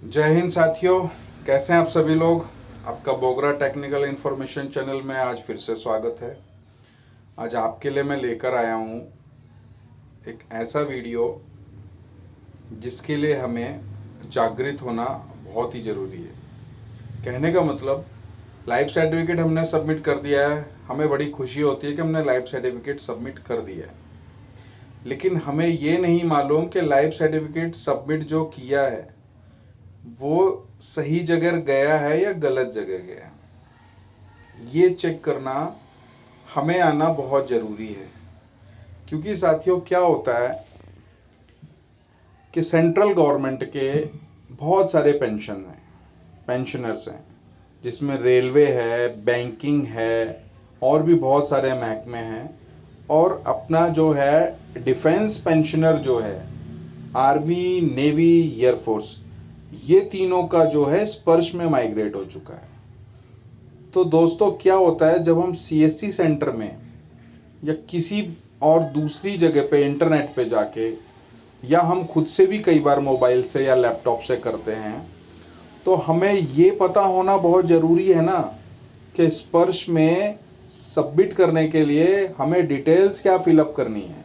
जय हिंद साथियों, कैसे हैं आप सभी लोग। आपका बोगरा टेक्निकल इन्फॉर्मेशन चैनल में आज फिर से स्वागत है। आज आपके लिए मैं लेकर आया हूं एक ऐसा वीडियो जिसके लिए हमें जागृत होना बहुत ही ज़रूरी है। कहने का मतलब, लाइफ सर्टिफिकेट हमने सबमिट कर दिया है, हमें बड़ी खुशी होती है कि हमने लाइफ सर्टिफिकेट सबमिट कर दिया है, लेकिन हमें ये नहीं मालूम कि लाइफ सर्टिफिकेट सबमिट जो किया है वो सही जगह गया है या गलत जगह गया है। ये चेक करना हमें आना बहुत ज़रूरी है, क्योंकि साथियों क्या होता है कि सेंट्रल गवर्नमेंट के बहुत सारे पेंशनर्स हैं, जिसमें रेलवे है, बैंकिंग है और भी बहुत सारे महकमे हैं। और अपना जो है डिफेंस पेंशनर जो है, आर्मी, नेवी, एयरफोर्स, ये तीनों का जो है स्पर्श में माइग्रेट हो चुका है। तो दोस्तों क्या होता है, जब हम सीएससी सेंटर में या किसी और दूसरी जगह पे इंटरनेट पे जाके, या हम खुद से भी कई बार मोबाइल से या लैपटॉप से करते हैं, तो हमें ये पता होना बहुत ज़रूरी है ना कि स्पर्श में सबमिट करने के लिए हमें डिटेल्स क्या फिलअप करनी है।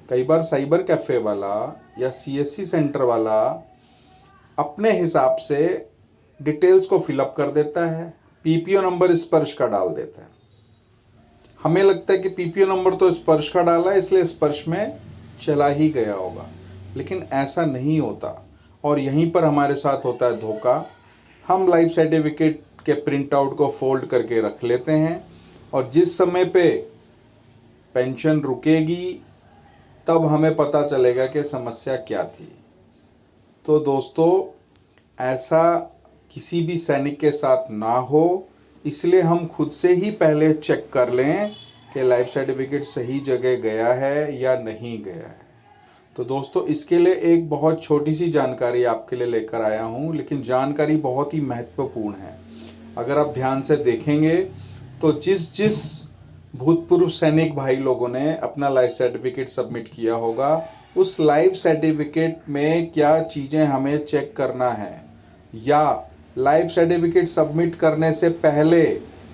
कई बार साइबर कैफ़े वाला या सीएससी सेंटर वाला अपने हिसाब से डिटेल्स को फिलअप कर देता है, पीपीओ नंबर स्पर्श का डाल देता है। हमें लगता है कि पीपीओ नंबर तो स्पर्श का डाला है, इसलिए स्पर्श में चला ही गया होगा, लेकिन ऐसा नहीं होता। और यहीं पर हमारे साथ होता है धोखा। हम लाइफ सर्टिफिकेट के प्रिंट आउट को फोल्ड करके रख लेते हैं, और जिस समय पे पेंशन रुकेगी तब हमें पता चलेगा कि समस्या क्या थी। तो दोस्तों, ऐसा किसी भी सैनिक के साथ ना हो, इसलिए हम खुद से ही पहले चेक कर लें कि लाइफ सर्टिफिकेट सही जगह गया है या नहीं गया है। तो दोस्तों, इसके लिए एक बहुत छोटी सी जानकारी आपके लिए लेकर आया हूँ, लेकिन जानकारी बहुत ही महत्वपूर्ण है। अगर आप ध्यान से देखेंगे तो जिस भूतपूर्व सैनिक भाई लोगों ने अपना लाइफ सर्टिफिकेट सबमिट किया होगा, उस लाइफ सर्टिफिकेट में क्या चीज़ें हमें चेक करना है, या लाइफ सर्टिफिकेट सबमिट करने से पहले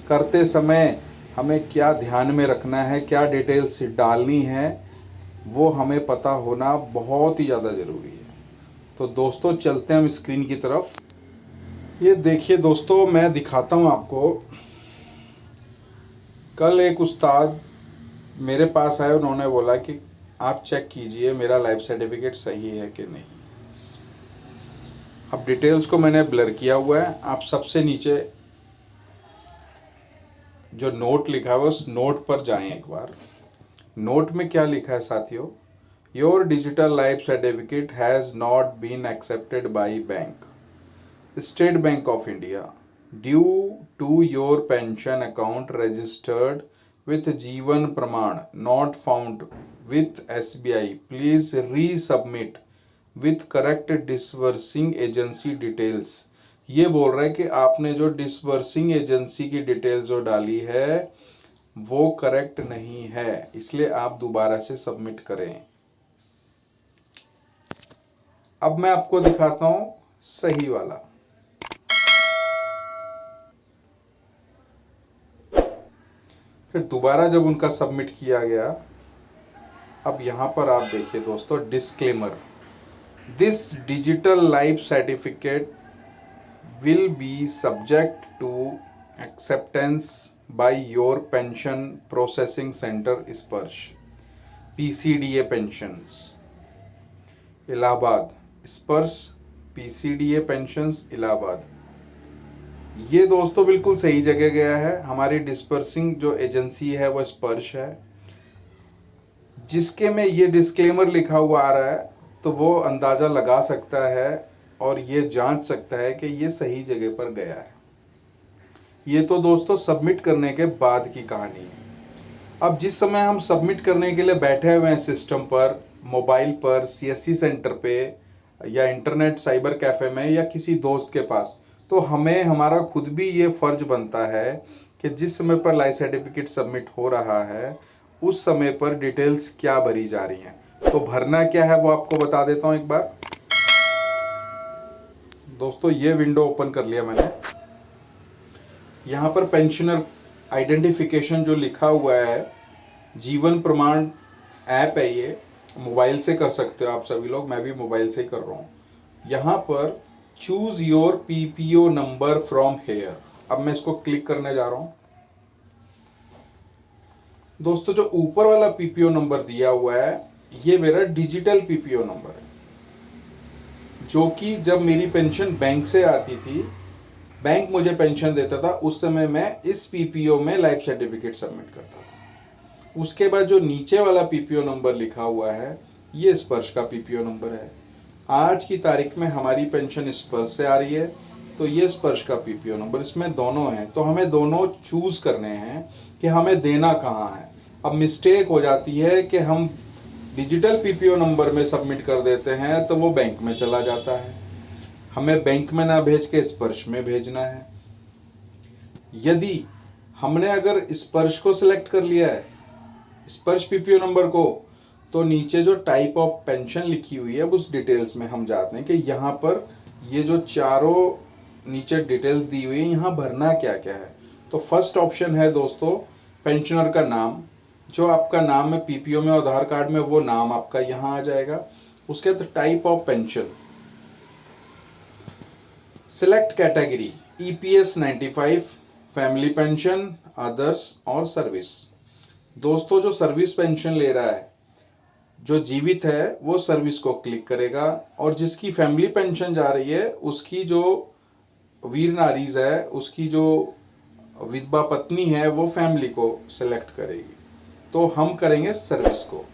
करते समय हमें क्या ध्यान में रखना है, क्या डिटेल्स डालनी है, वो हमें पता होना बहुत ही ज़्यादा ज़रूरी है। तो दोस्तों, चलते हैं हम स्क्रीन की तरफ। ये देखिए दोस्तों, मैं दिखाता हूँ आपको। कल एक उस्ताद मेरे पास आए, उन्होंने बोला कि आप चेक कीजिए मेरा लाइफ सर्टिफिकेट सही है कि नहीं। अब डिटेल्स को मैंने ब्लर किया हुआ है। आप सबसे नीचे जो नोट लिखा है उस नोट पर जाएं एक बार। नोट में क्या लिखा है साथियों, your digital life certificate has not been accepted by bank, state bank of India, due to your pension account registered with Jeevan प्रमाण not found with SBI, please resubmit with correct disbursing agency details। ये बोल रहा है कि आपने जो disbursing agency की detail जो डाली है वो करेक्ट नहीं है, इसलिए आप दोबारा से सबमिट करें। अब मैं आपको दिखाता हूं सही वाला। फिर दोबारा जब उनका सबमिट किया गया, अब यहाँ पर आप देखिए दोस्तों, disclaimer, this digital life certificate will be subject to acceptance by your pension processing centre Sparsh, PCDA pensions Allahabad, Sparsh PCDA pensions Allahabad. ये दोस्तों बिल्कुल सही जगह गया है। हमारी डिस्पर्सिंग जो एजेंसी है वो स्पर्श है। जिसके में ये डिस्क्लेमर लिखा हुआ आ रहा है, तो वो अंदाज़ा लगा सकता है और ये जांच सकता है कि ये सही जगह पर गया है। ये तो दोस्तों सबमिट करने के बाद की कहानी है। अब जिस समय हम सबमिट करने के लिए बैठे हुए हैं सिस्टम पर, मोबाइल पर, सीएससी सेंटर पे, या इंटरनेट साइबर कैफ़े में, या किसी दोस्त के पास, तो हमें हमारा खुद भी ये फ़र्ज बनता है कि जिस समय पर लाइफ सर्टिफिकेट सबमिट हो रहा है उस समय पर डिटेल्स क्या भरी जा रही हैं। तो भरना क्या है वो आपको बता देता हूँ एक बार। दोस्तों ये विंडो ओपन कर लिया मैंने। यहाँ पर पेंशनर आइडेंटिफिकेशन जो लिखा हुआ है, जीवन प्रमाण ऐप है, ये मोबाइल से कर सकते हो आप सभी लोग, मैं भी मोबाइल से ही कर रहा हूँ। यहाँ पर choose your PPO number from here, अब मैं इसको क्लिक करने जा रहा हूँ। दोस्तों जो ऊपर वाला पीपीओ नंबर दिया हुआ है ये मेरा डिजिटल पीपीओ नंबर है, जो कि जब मेरी पेंशन बैंक से आती थी, बैंक मुझे पेंशन देता था, उस समय मैं इस पीपीओ में लाइफ सर्टिफिकेट सबमिट करता था। उसके बाद जो नीचे वाला पीपीओ नंबर लिखा हुआ है ये स्पर्श का पीपीओ नंबर है। आज की तारीख में हमारी पेंशन स्पर्श से आ रही है तो ये स्पर्श का पीपीओ नंबर, इसमें दोनों हैं, तो हमें दोनों चूज करने हैं कि हमें देना कहाँ है। अब मिस्टेक हो जाती है कि हम डिजिटल पीपीओ नंबर में सबमिट कर देते हैं तो वो बैंक में चला जाता है, हमें बैंक में ना भेज के स्पर्श में भेजना है। यदि हमने अगर स्पर्श को सिलेक्ट कर लिया है, स्पर्श पीपीओ नंबर को, तो नीचे जो टाइप ऑफ पेंशन लिखी हुई है उस डिटेल्स में हम जाते हैं कि यहाँ पर ये जो चारों नीचे डिटेल्स दी हुई है यहाँ भरना क्या क्या है। तो फर्स्ट ऑप्शन है दोस्तों पेंशनर का नाम, जो आपका नाम है पीपीओ में, आधार कार्ड में, वो नाम आपका यहाँ आ जाएगा। उसके बाद type of pension, select category EPS 95, family pension, others और सर्विस। दोस्तों जो सर्विस पेंशन ले रहा है, जो जीवित है वो सर्विस को क्लिक करेगा, और जिसकी फैमिली पेंशन जा रही है उसकी जो वीर नारीज है, उसकी जो विधवा पत्नी है, वो फैमिली को सिलेक्ट करेगी। तो हम करेंगे सर्विस को।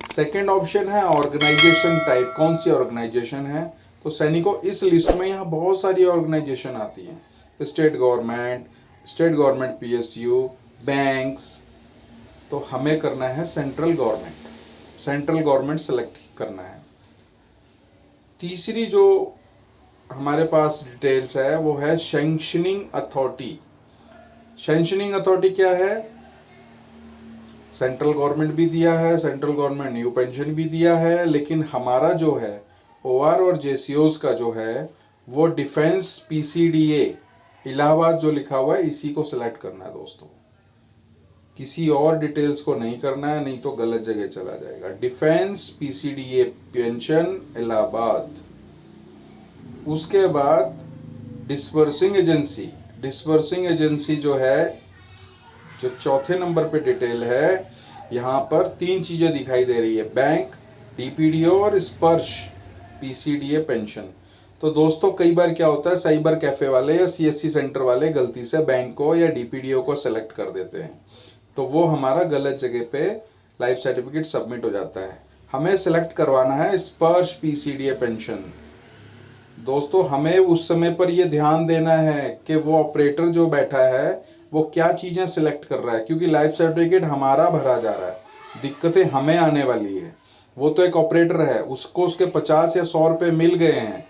सेकंड ऑप्शन है ऑर्गेनाइजेशन टाइप, कौन सी ऑर्गेनाइजेशन है, तो सैनिकों इस लिस्ट में यहाँ बहुत सारी ऑर्गेनाइजेशन आती हैं, स्टेट गवर्नमेंट पीएसयू, बैंक्स, तो हमें करना है सेंट्रल गवर्नमेंट सेलेक्ट करना है। तीसरी जो हमारे पास डिटेल्स है वो है सैंक्शनिंग अथॉरिटी। सैंक्शनिंग अथॉरिटी क्या है, सेंट्रल गवर्नमेंट भी दिया है, सेंट्रल गवर्नमेंट न्यू पेंशन भी दिया है, लेकिन हमारा जो है ओआर और जेसीओज का जो है वो डिफेंस पीसीडीए इलाहाबाद जो लिखा हुआ है इसी को सिलेक्ट करना है दोस्तों, किसी और डिटेल्स को नहीं करना है, नहीं तो गलत जगह चला जाएगा। Defence PCDA pension Allahabad. उसके बाद डिस्बर्सिंग एजेंसी जो है, जो चौथे नंबर पे डिटेल है, यहाँ पर 3 चीजें दिखाई दे रही है, बैंक, डीपीडीओ और स्पर्श पीसीडीए पेंशन। तो दोस्तों कई बार क्या होता है, साइबर कैफे वाले या सीएससी सेंटर वाले गलती से बैंक को या डीपीडीओ को सेलेक्ट कर देते हैं, तो वो हमारा गलत जगह पे लाइफ सर्टिफिकेट सबमिट हो जाता है। हमें सेलेक्ट करवाना है स्पर्श पीसीडीए पेंशन। दोस्तों हमें उस समय पर ये ध्यान देना है कि वो ऑपरेटर जो बैठा है वो क्या चीज़ें सिलेक्ट कर रहा है, क्योंकि लाइफ सर्टिफिकेट हमारा भरा जा रहा है, दिक्कतें हमें आने वाली है। वो तो एक ऑपरेटर है, उसको उसके 50 या 100 रुपये मिल गए हैं,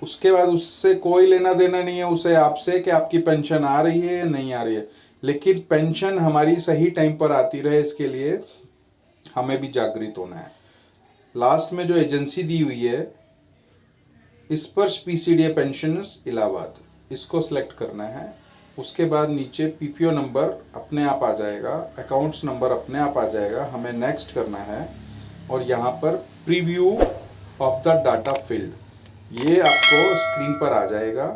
उसके बाद उससे कोई लेना देना नहीं है उसे आपसे कि आपकी पेंशन आ रही है या नहीं आ रही है। लेकिन पेंशन हमारी सही टाइम पर आती रहे, इसके लिए हमें भी जागृत होना है। लास्ट में जो एजेंसी दी हुई है स्पर्श पीसीडीए पेंशन इलाहाबाद, इसको सिलेक्ट करना है। उसके बाद नीचे पीपीओ नंबर अपने आप आ जाएगा, अकाउंट्स नंबर अपने आप आ जाएगा, हमें नेक्स्ट करना है। और यहाँ पर preview of the data field, ये आपको स्क्रीन पर आ जाएगा।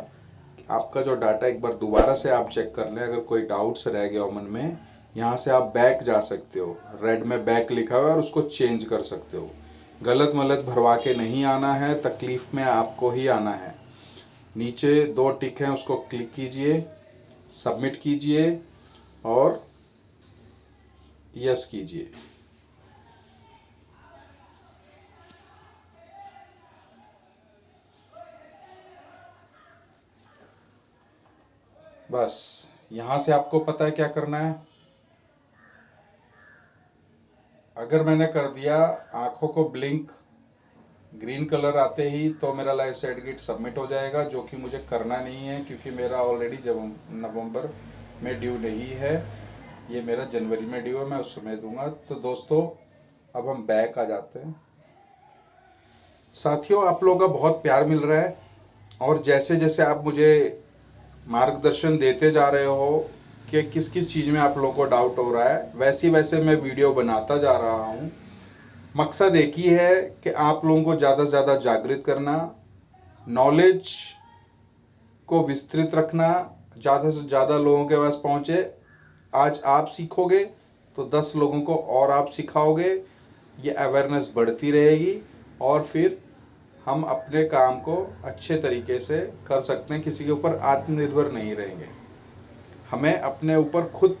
आपका जो डाटा एक बार दोबारा से आप चेक कर लें, अगर कोई डाउट्स रह गया हो मन में, यहाँ से आप बैक जा सकते हो, रेड में बैक लिखा हुआ है और उसको चेंज कर सकते हो। गलत मलत भरवा के नहीं आना है, तकलीफ में आपको ही आना है। नीचे 2 टिक हैं, उसको क्लिक कीजिए, सबमिट कीजिए और यस कीजिए। बस यहाँ से आपको पता है क्या करना है। अगर मैंने कर दिया आंखों को ब्लिंक, ग्रीन कलर आते ही, तो मेरा लाइफ सर्टिफिकेट सबमिट हो जाएगा, जो कि मुझे करना नहीं है क्योंकि मेरा ऑलरेडी जब नवंबर में ड्यू नहीं है, ये मेरा जनवरी में ड्यू है, मैं उस समय दूंगा। तो दोस्तों अब हम बैक आ जाते हैं। साथियों आप लोगों का बहुत प्यार मिल रहा है, और जैसे जैसे आप मुझे मार्गदर्शन देते जा रहे हो कि किस किस चीज़ में आप लोगों को डाउट हो रहा है, वैसे वैसे मैं वीडियो बनाता जा रहा हूँ। मकसद एक ही है कि आप लोगों को ज़्यादा से ज़्यादा जागृत करना, नॉलेज को विस्तृत रखना, ज़्यादा से ज़्यादा लोगों के पास पहुँचे। आज आप सीखोगे तो 10 लोगों को और आप सिखाओगे, ये अवेयरनेस बढ़ती रहेगी और फिर हम अपने काम को अच्छे तरीके से कर सकते हैं। किसी के ऊपर आत्मनिर्भर नहीं रहेंगे। हमें अपने ऊपर खुद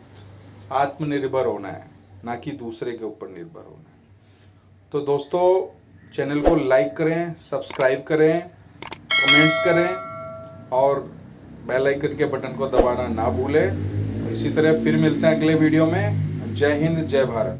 आत्मनिर्भर होना है, ना कि दूसरे के ऊपर निर्भर होना है। तो दोस्तों, चैनल को लाइक करें, सब्सक्राइब करें, कमेंट्स करें और बेल आइकन के बटन को दबाना ना भूलें। इसी तरह फिर मिलते हैं अगले वीडियो में। जय हिंद, जय भारत।